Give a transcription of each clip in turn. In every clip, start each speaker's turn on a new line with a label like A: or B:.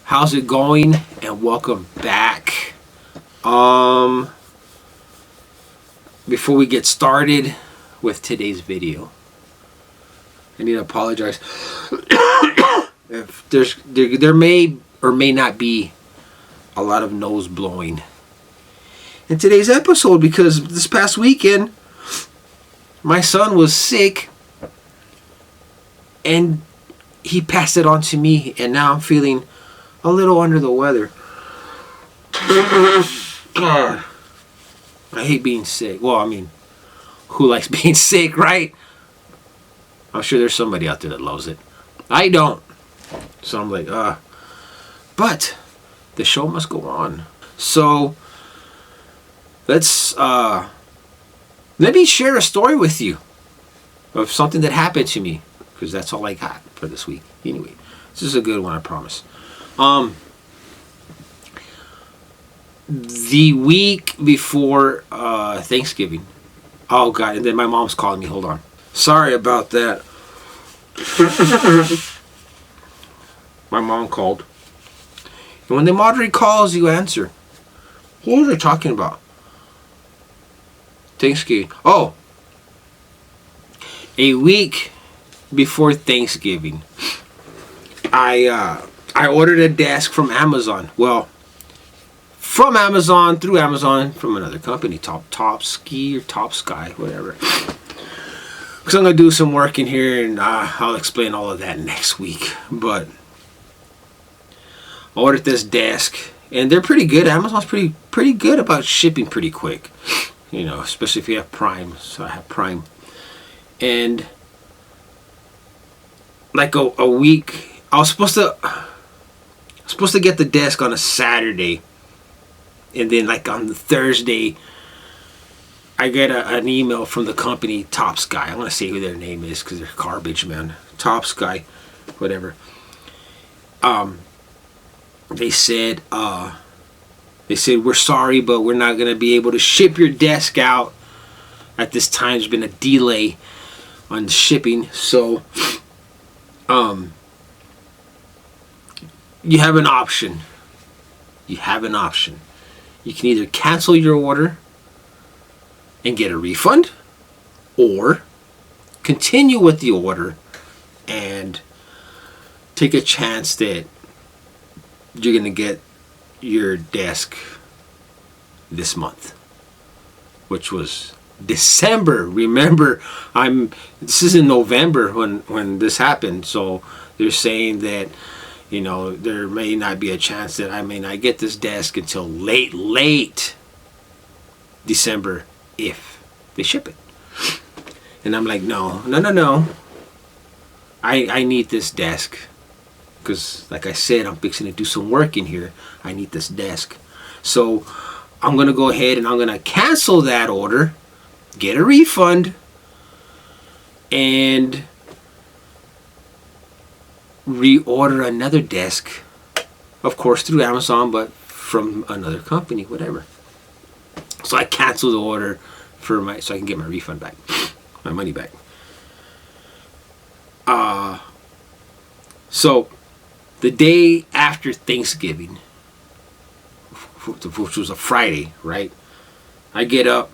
A: How's it going? And welcome back. Before we get started with today's video, I need to apologize if there may or may not be a lot of nose blowing in today's episode, because this past weekend my son was sick and he passed it on to me, and now I'm feeling a little under the weather. God, I hate being sick. Well, I mean, who likes being sick, right? I'm sure there's somebody out there that loves it. I don't. So I'm like, but the show must go on. So let me share a story with you of something that happened to me, because that's all I got for this week. Anyway, this is a good one, I promise. The week before Thanksgiving. Oh God, and then my mom's calling me. Hold on. Sorry about that. My mom called. And when the moderator calls, you answer. What are they talking about? Thanksgiving. Oh. A week before Thanksgiving, I ordered a desk from Amazon. Well, from Amazon, through Amazon, from another company, Top Ski or Top Sky, whatever. Because I'm going to do some work in here, and I'll explain all of that next week. But I ordered this desk, and they're pretty good. Amazon's pretty good about shipping pretty quick. You know, especially if you have Prime. So I have Prime. And like a week, I was supposed to get the desk on a Saturday, and then like on the Thursday I get an email from the company Top Sky. I'm gonna say who their name is because they're garbage, man. Top Sky, whatever. They said we're sorry, but we're not gonna be able to ship your desk out at this time. There's been a delay on shipping, so you have an option. You can either cancel your order and get a refund, or continue with the order and take a chance that you're going to get your desk this month, which was December. Remember, this is in November when this happened, so they're saying that, you know, there may not be a chance that I may not get this desk until late December if they ship it. And I'm like, no. I need this desk because, like I said, I'm fixing to do some work in here. I need this desk. So I'm going to go ahead and I'm going to cancel that order, get a refund, and reorder another desk, of course through Amazon, but from another company, whatever. So I canceled the order so I can get my refund back, my money back. So the day after Thanksgiving, which was a Friday, right? I get up.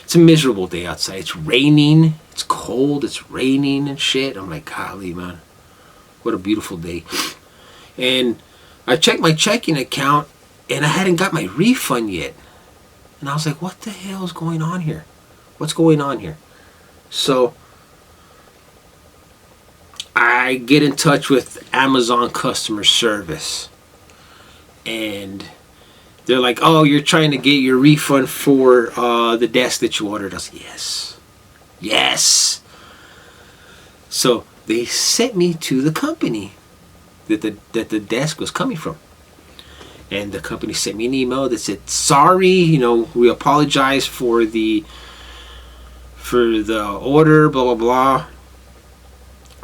A: It's a miserable day outside. It's raining. It's cold. It's raining and shit. I'm like, golly, man. What a beautiful day. And I checked my checking account, and I hadn't got my refund yet. And I was like, what the hell is going on here? What's going on here? So I get in touch with Amazon customer service, and they're like, oh, you're trying to get your refund for the desk that you ordered. I was like, yes. So they sent me to the company that the desk was coming from. And the company sent me an email that said, sorry, we apologize for the order, blah, blah, blah.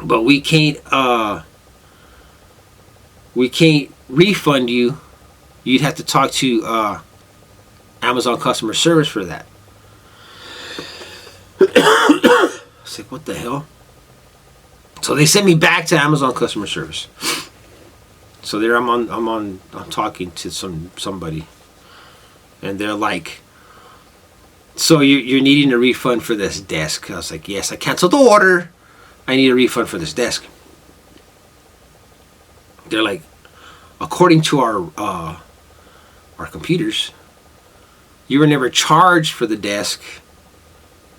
A: But we can't refund you. You'd have to talk to Amazon customer service for that. I was like, what the hell? So they sent me back to Amazon customer service. So there I'm talking to somebody, and they're like, so you're needing a refund for this desk. I was like, yes, I canceled the order. I need a refund for this desk. They're like, according to our computers, you were never charged for the desk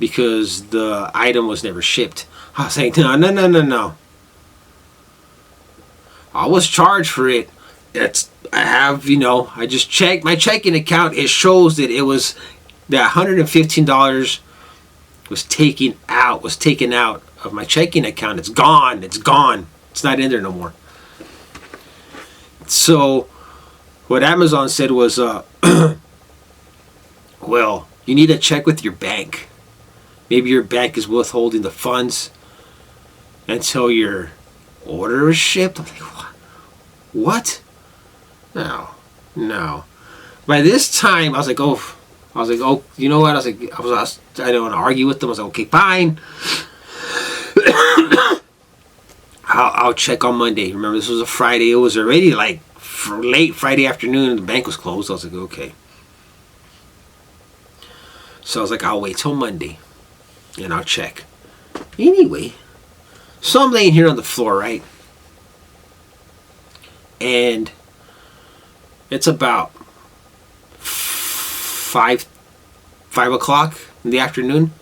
A: because the item was never shipped. I was like, no. I was charged for it. I just checked my checking account. It shows that it was that $115 was taken out of my checking account. It's gone. It's not in there no more. So what Amazon said was, well, you need to check with your bank. Maybe your bank is withholding the funds until your order is shipped. I'm like, what? No. By this time, I was like, oh, you know what? I didn't want to argue with them. I was like, okay, fine. I'll check on Monday. Remember, this was a Friday. It was already like late Friday afternoon, and the bank was closed. I was like, okay. So I was like, I'll wait till Monday, and I'll check. Anyway, so I'm laying here on the floor, right? And it's about 5 o'clock in the afternoon,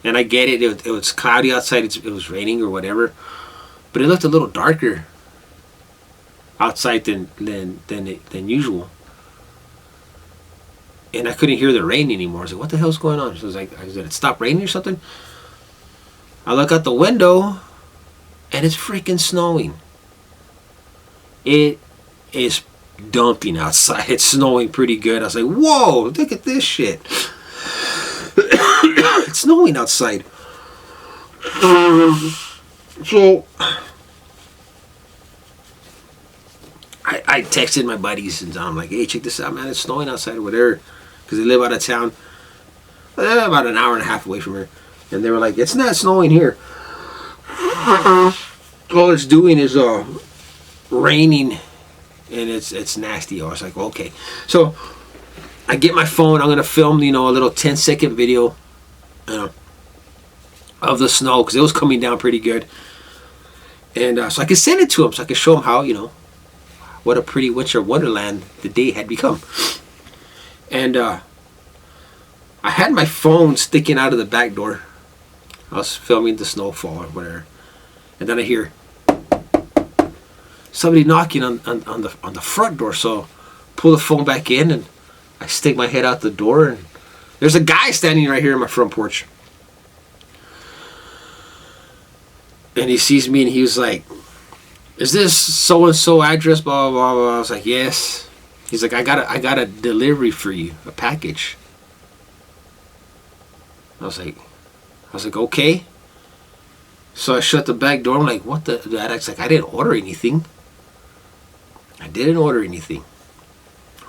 A: and I get it. It was cloudy outside. It was raining or whatever, but it looked a little darker outside than usual. And I couldn't hear the rain anymore. I was like, what the hell's going on? So I was like, did it stop raining or something? I look out the window, and it's freaking snowing. It is dumping outside. It's snowing pretty good. I was like, whoa, look at this shit. It's snowing outside. So I texted my buddies, and I'm like, hey, check this out, man. It's snowing outside or whatever. Because they live out of town. About an hour and a half away from here. And they were like, it's not snowing here. All it's doing is raining, and it's nasty. I was like, okay. So I get my phone. I'm going to film, a little 10-second video of the snow, because it was coming down pretty good. And so I could send it to him, so I could show him how, what a pretty winter wonderland the day had become. And I had my phone sticking out of the back door. I was filming the snowfall or whatever. And then I hear somebody knocking on the front door. So pull the phone back in, and I stick my head out the door, and there's a guy standing right here in my front porch. And he sees me, and he was like, is this so-and-so address, blah, blah, blah. I was like, yes. He's like, I got a delivery for you, a package. I was like, okay. So I shut the back door. I'm like, what the? It's like, I didn't order anything.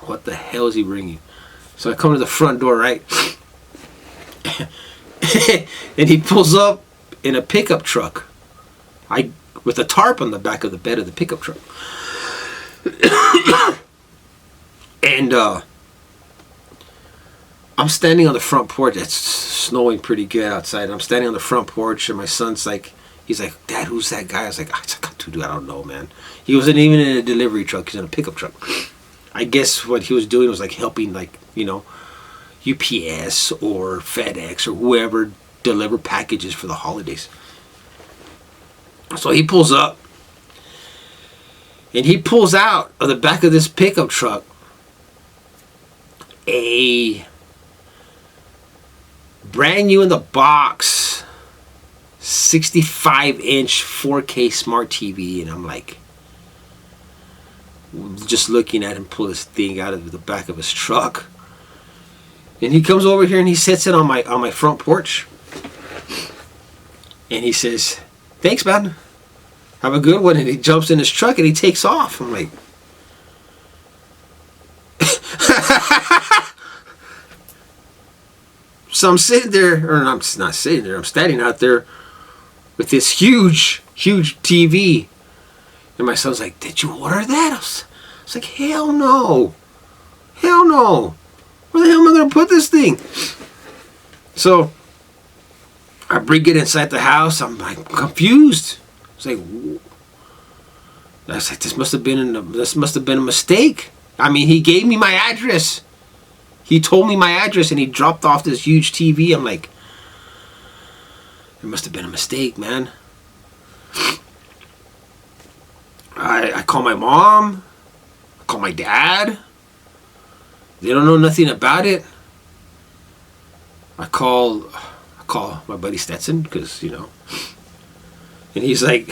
A: What the hell is he bringing? So I come to the front door, right? And he pulls up in a pickup truck. With a tarp on the back of the bed of the pickup truck. And I'm standing on the front porch. It's snowing pretty good outside. I'm standing on the front porch, and my son's like, he's like, Dad, who's that guy? I was like, dude, I don't know, man. He wasn't even in a delivery truck. He's in a pickup truck. I guess what he was doing was like helping, like, UPS or FedEx or whoever deliver packages for the holidays. So he pulls up, and he pulls out of the back of this pickup truck a brand new in the box 65-inch 4K smart TV. And I'm like, just looking at him pull this thing out of the back of his truck. And he comes over here, and he sets it on my front porch. And he says, thanks, man. Have a good one. And he jumps in his truck, and he takes off. I'm like, so I'm sitting there, or I'm not sitting there, I'm standing out there with this huge TV. And my son's like, did you order that? I was like, hell no. Hell no. Where the hell am I going to put this thing? So I bring it inside the house. I'm like confused. It's like, I was like, this must have been a mistake. I mean, he gave me my address. He told me my address and he dropped off this huge TV. I'm like, it must have been a mistake, man. I call my mom. I call my dad. They don't know nothing about it. I call my buddy Stetson because, you know. And he's like,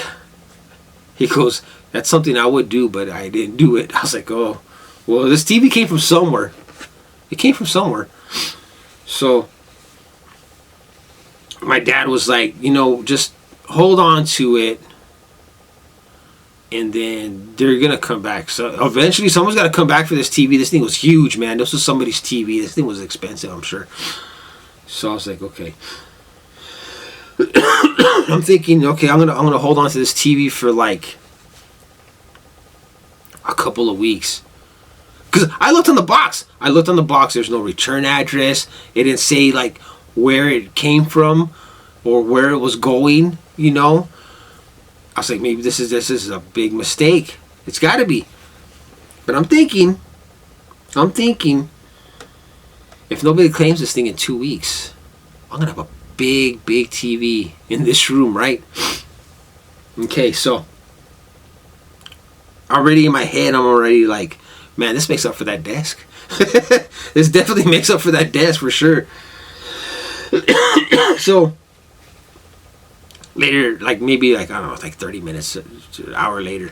A: he goes, that's something I would do, but I didn't do it. I was like, oh, well, this TV came from somewhere. It came from somewhere. So my dad was like, you know, just hold on to it. And then they're going to come back. So eventually someone's got to come back for this TV. This thing was huge, man. This was somebody's TV. This thing was expensive, I'm sure. So I was like, okay. I'm thinking, okay, I'm gonna hold on to this TV for like a couple of weeks. Because I looked on the box. There's no return address. It didn't say like where it came from or where it was going, you know. I was like, maybe this is a big mistake. It's got to be. But I'm thinking, if nobody claims this thing in 2 weeks, I'm going to have a big TV in this room, right? Okay, so already in my head, I'm already like, man, this makes up for that desk. This definitely makes up for that desk for sure. So later, like maybe like, I don't know, like 30 minutes, an hour later,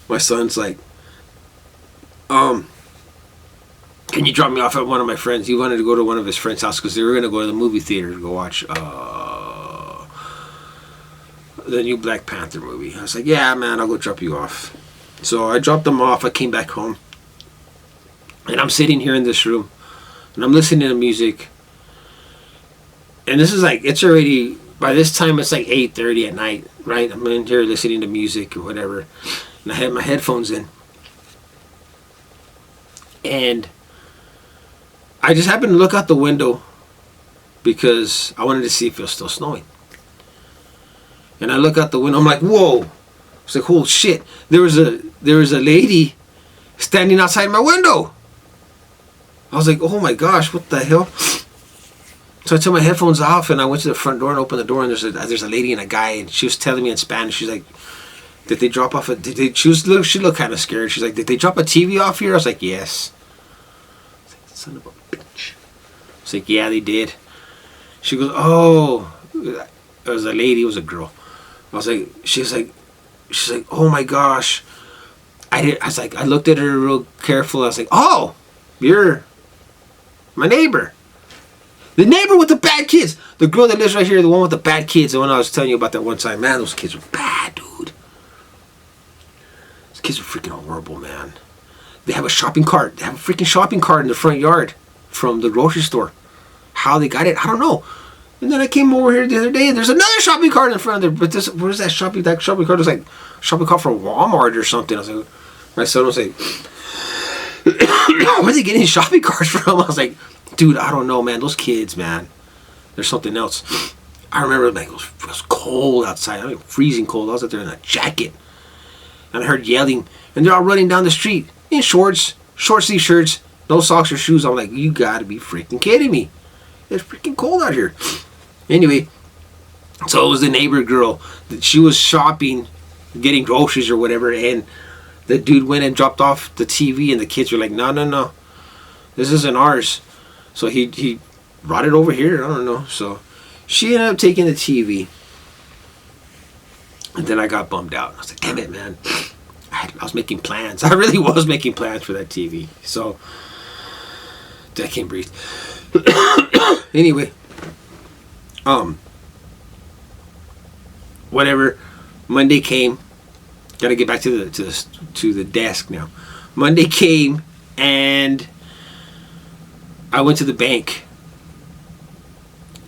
A: my son's like, can you drop me off at one of my friends? He wanted to go to one of his friends' house because they were going to go to the movie theater to go watch the new Black Panther movie. I was like, yeah, man, I'll go drop you off. So I dropped them off. I came back home. And I'm sitting here in this room. And I'm listening to music. And this is like, it's already, by this time it's like 8:30 at night, right? I'm in here listening to music or whatever. And I had my headphones in. And I just happened to look out the window because I wanted to see if it was still snowing. And I look out the window. I'm like, whoa! It's like, oh shit! There was a lady standing outside my window. I was like, oh my gosh, what the hell? So I took my headphones off and I went to the front door and opened the door and there's a lady and a guy and she was telling me in Spanish. She's like, did they drop off she looked kind of scared. She's like, did they drop a TV off here? I was like, yes. I was like, son of a bitch. I was like, yeah, they did. She goes, oh, it was a lady, it was a girl. I was like, she's like, oh my gosh. I was like, I looked at her real careful. I was like, oh, you're my neighbor. The neighbor with the bad kids. The girl that lives right here, the one with the bad kids. The one I was telling you about that one time. Man, those kids were bad, dude. Those kids are freaking horrible, man. They have a shopping cart. They have a freaking shopping cart in the front yard from the grocery store. How they got it, I don't know. And then I came over here the other day and there's another shopping cart in front of there. But this, where's that shopping cart was like a shopping cart from Walmart or something. I was like, my son was like, where are they getting shopping carts from? I was like, dude, I don't know, man. Those kids, man. There's something else. I remember like it was cold outside. I mean, freezing cold. I was out there in a jacket. And I heard yelling. And they're all running down the street in shorts, short sleeve shirts, no socks or shoes. I'm like, you gotta be freaking kidding me. It's freaking cold out here. Anyway, so it was the neighbor girl. She was shopping, getting groceries or whatever. And the dude went and dropped off the TV. And the kids were like, no. This isn't ours. So he brought it over here. I don't know. So she ended up taking the TV. And then I got bummed out. I was like, damn it, man. I was making plans. I really was making plans for that TV. So I can't breathe. Anyway. Whatever. Monday came. Gotta get back to the desk now. Monday came and I went to the bank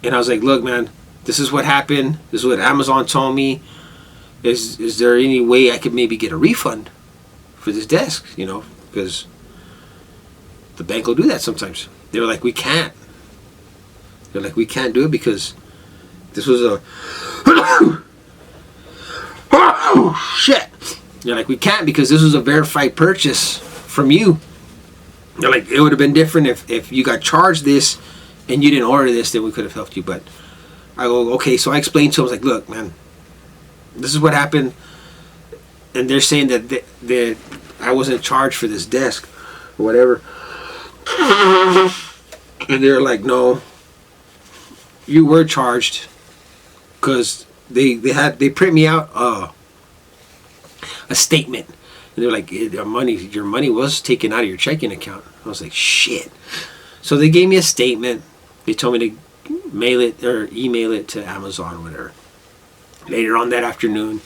A: and I was like, look, man, this is what happened. This is what Amazon told me. is there any way I could maybe get a refund for this desk? Because the bank will do that sometimes. They were like, we can't. They're like, we can't do it because this was a shit. They're like, we can't because this was a verified purchase from you. They're like, it would have been different if you got charged this and you didn't order this, then we could have helped you. But I go, okay. So I explained to him, I was like, look, man, this is what happened. And they're saying that I wasn't charged for this desk or whatever. And they're like, no, you were charged because they print me out a statement. And they're like, your money was taken out of your checking account. I was like, shit. So they gave me a statement. They told me to mail it or email it to Amazon or whatever. Later on that afternoon,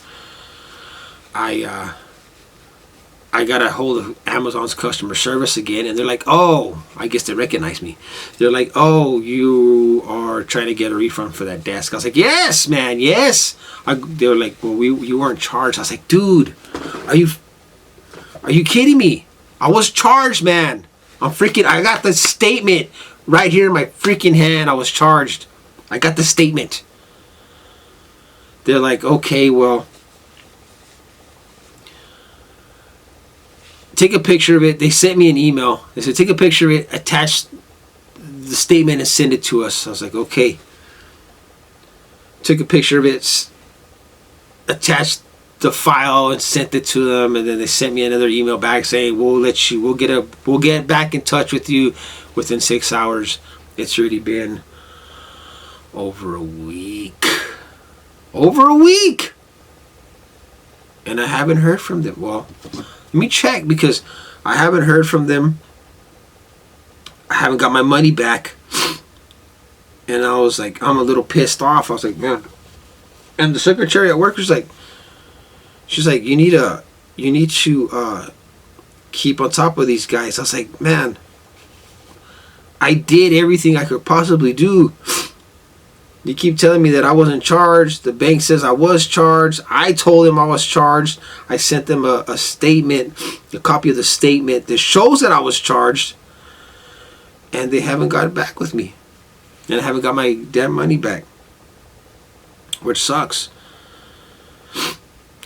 A: I got a hold of Amazon's customer service again, and they're like, oh, I guess they recognize me. They're like, oh, you are trying to get a refund for that desk. I was like, yes, man, yes. They were like, well, you weren't charged. I was like, dude, are you kidding me? I was charged, man. I got the statement right here in my freaking hand. I was charged. I got the statement. They're like, okay, well, take a picture of it. They sent me an email. They said, take a picture of it, attach the statement and send it to us. I was like, okay. Took a picture of it, attached the file and sent it to them, and then they sent me another email back saying, we'll get back in touch with you within 6 hours. It's already been over a week. And I haven't heard from them. Well, let me check because I haven't heard from them. I haven't got my money back. And I was like, I'm a little pissed off. I was like, man. And the secretary at work was like, she's like, you need to keep on top of these guys. I was like, man, I did everything I could possibly do. You keep telling me that I wasn't charged. The bank says I was charged. I told them I was charged. I sent them a statement, a copy of the statement that shows that I was charged. And they haven't got it back with me. And I haven't got my damn money back. Which sucks.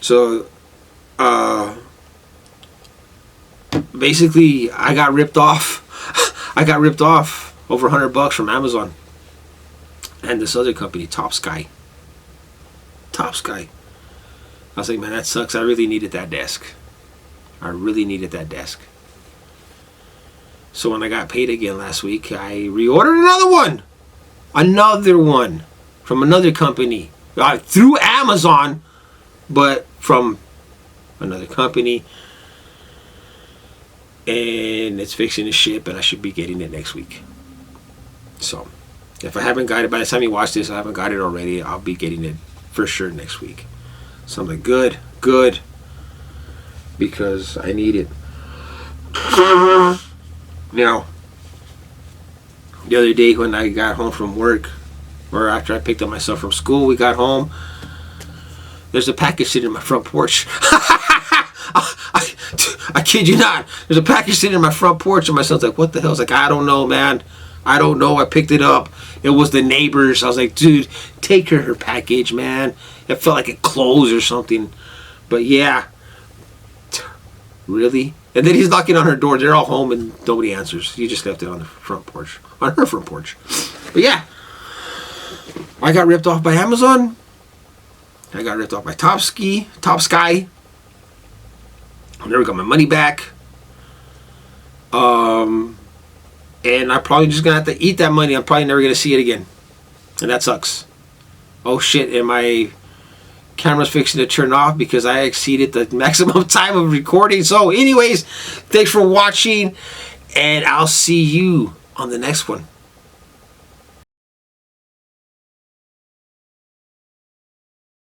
A: So, basically, I got ripped off. I got ripped off over $100 from Amazon. And this other company, Top Sky. I was like, man, that sucks. I really needed that desk. So when I got paid again last week, I reordered another one from another company. Through Amazon, but from another company. And it's fixing to ship, and I should be getting it next week. So, if I haven't got it, by the time you watch this, I haven't got it already, I'll be getting it for sure next week. So I'm like, good. Because I need it. Now, the other day when I got home from work, or after I picked up my son from school, we got home, there's a package sitting in my front porch. I kid you not. There's a package sitting in my front porch, and my son's like, what the hell? I was like, I don't know, man. I don't know. I picked it up. It was the neighbor's. I was like, dude, take her package, man. It felt like it closed or something. But yeah. Really? And then he's knocking on her door. They're all home and nobody answers. He just left it on the front porch. On her front porch. But yeah. I got ripped off by Amazon. I got ripped off by Top Sky. I never got my money back. And I'm probably just going to have to eat that money. I'm probably never going to see it again. And that sucks. Oh shit, and my camera's fixing to turn off because I exceeded the maximum time of recording. So anyways, thanks for watching, and I'll see you on the next one.